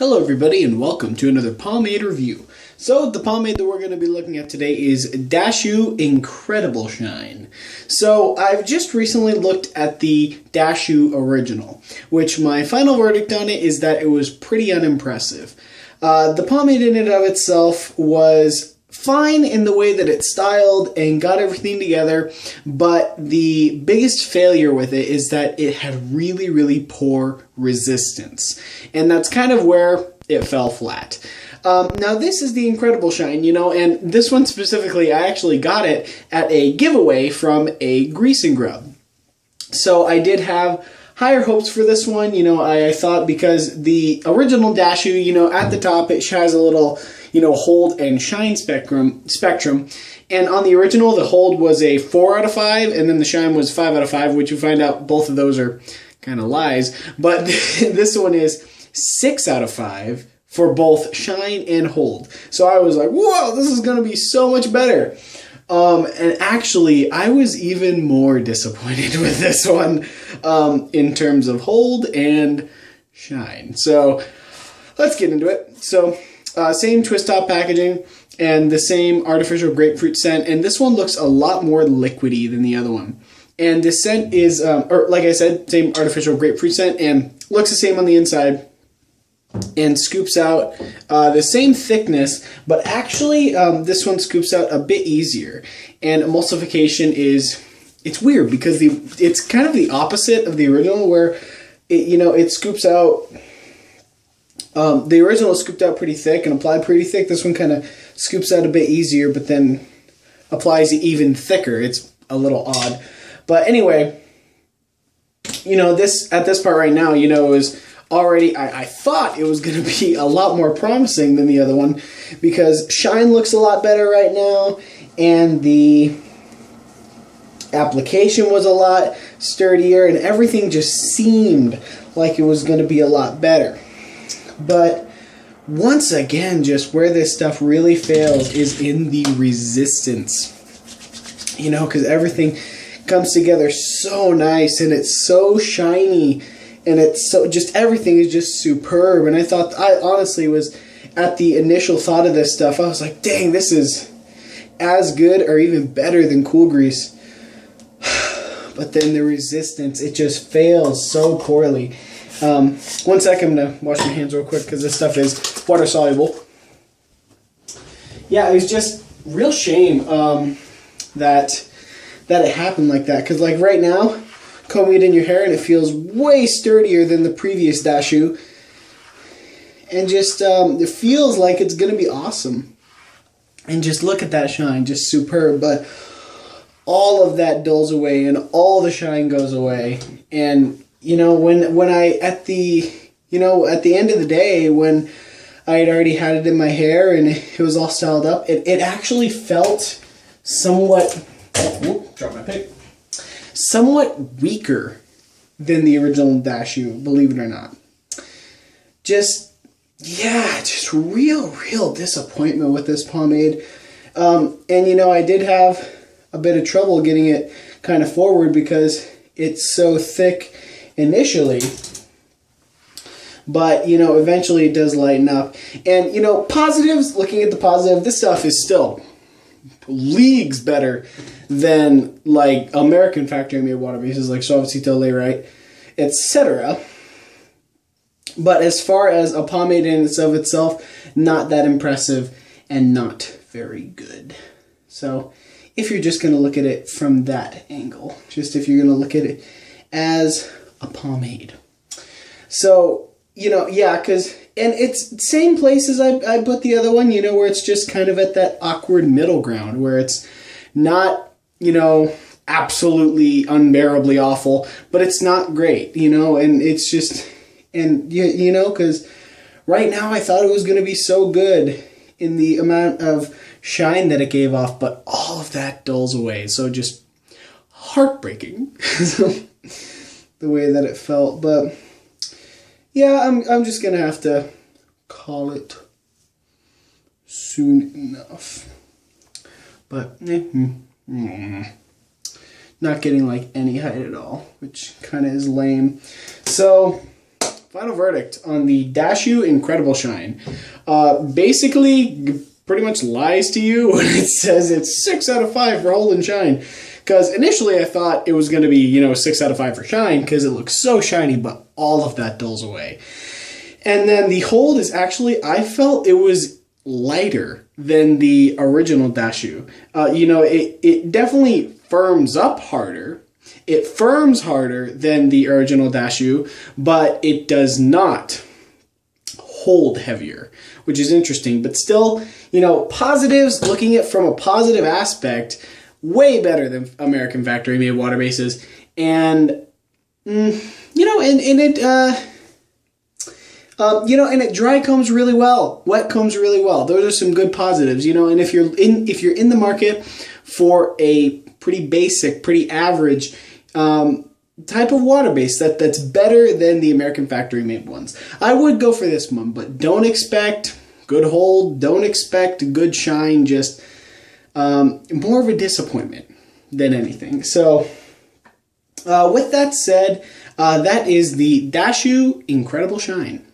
Hello everybody and welcome to another pomade review. So the pomade that we're going to be looking at today is Dashu Incredible Shine. So I've just recently looked at the Dashu original, which my final verdict on it is that it was pretty unimpressive. The pomade in and of itself was fine in the way that it styled and got everything together, but the biggest failure with it is that it had really poor resistance, and that's kind of where it fell flat. Now this is the Incredible Shine, and this one specifically, I actually got it at a giveaway from a grease and grub. So I did have higher hopes for this one, I thought because the original Dashu, at the top it has a little, hold and shine spectrum, and on the original the hold was a 4 out of 5, and then the shine was 5 out of 5, which you find out both of those are kind of lies, but this one is 6 out of 5 for both shine and hold. So I was like, whoa, this is going to be so much better. And actually, I was even more disappointed with this one in terms of hold and shine. So let's get into it. So same twist top packaging and the same artificial grapefruit scent. And this one looks a lot more liquidy than the other one. And the scent is, or like I said, same artificial grapefruit scent and looks the same on the inside. And scoops out the same thickness, but actually this one scoops out a bit easier. And emulsification it's weird because it's kind of the opposite of the original, where it scoops out. The original scooped out pretty thick and applied pretty thick. This one kind of scoops out a bit easier, but then applies even thicker. It's a little odd, but anyway, this at this part right now, is already, I thought it was going to be a lot more promising than the other one, because shine looks a lot better right now, and the application was a lot sturdier, and everything just seemed like it was going to be a lot better. But once again, just where this stuff really fails is in the resistance, because everything comes together so nice, and it's so shiny, and it's so, just everything is just superb. And I honestly was, at the initial thought of this stuff, I was like, dang, this is as good or even better than Cool Grease. But then the resistance, it just fails so poorly. 1 second, I'm going to wash my hands real quick because this stuff is water soluble. Yeah, it was just real shame that it happened like that. Because like right now, combing it in your hair and it feels way sturdier than the previous Dashu, and just it feels like it's gonna be awesome. And just look at that shine, just superb. But all of that dulls away and all the shine goes away. And when I at the end of the day, when I had already had it in my hair and it was all styled up, it actually felt somewhat drop my pick. Somewhat weaker than the original Dashu, believe it or not. Just real disappointment with this pomade. And I did have a bit of trouble getting it kind of forward because it's so thick initially. But, eventually it does lighten up. And, positives, looking at the positive, this stuff is still leagues better than like American factory made water bases like Suavecito, Layrite, etc. But as far as a pomade in and of itself, not that impressive and not very good. So if you're just going to look at it from that angle, just if you're going to look at it as a pomade. So, and it's same place as I put the other one, where it's just kind of at that awkward middle ground, where it's not, absolutely unbearably awful, but it's not great, and it's just, and, because right now I thought it was going to be so good in the amount of shine that it gave off, but all of that dulls away, so just heartbreaking, the way that it felt. But yeah, I'm just gonna have to call it soon enough. But not getting like any height at all, which kind of is lame. So final verdict on the Dashu Incredible Shine. Basically, pretty much lies to you when it says it's 6 out of 5 for hold and shine. Because initially I thought it was going to be, 6 out of 5 for shine because it looks so shiny, but all of that dulls away. And then the hold is actually, I felt it was lighter than the original Dashu. It definitely firms up harder. It firms harder than the original Dashu, but it does not hold heavier, which is interesting. But still, positives, looking at it from a positive aspect, way better than American factory made water bases. And, and it dry combs really well, wet combs really well. Those are some good positives, and if you're in the market for a pretty basic, pretty average type of water base that's better than the American factory made ones, I would go for this one, but don't expect good hold, don't expect good shine, just more of a disappointment than anything. So with that said, that is the Dashu Incredible Shine.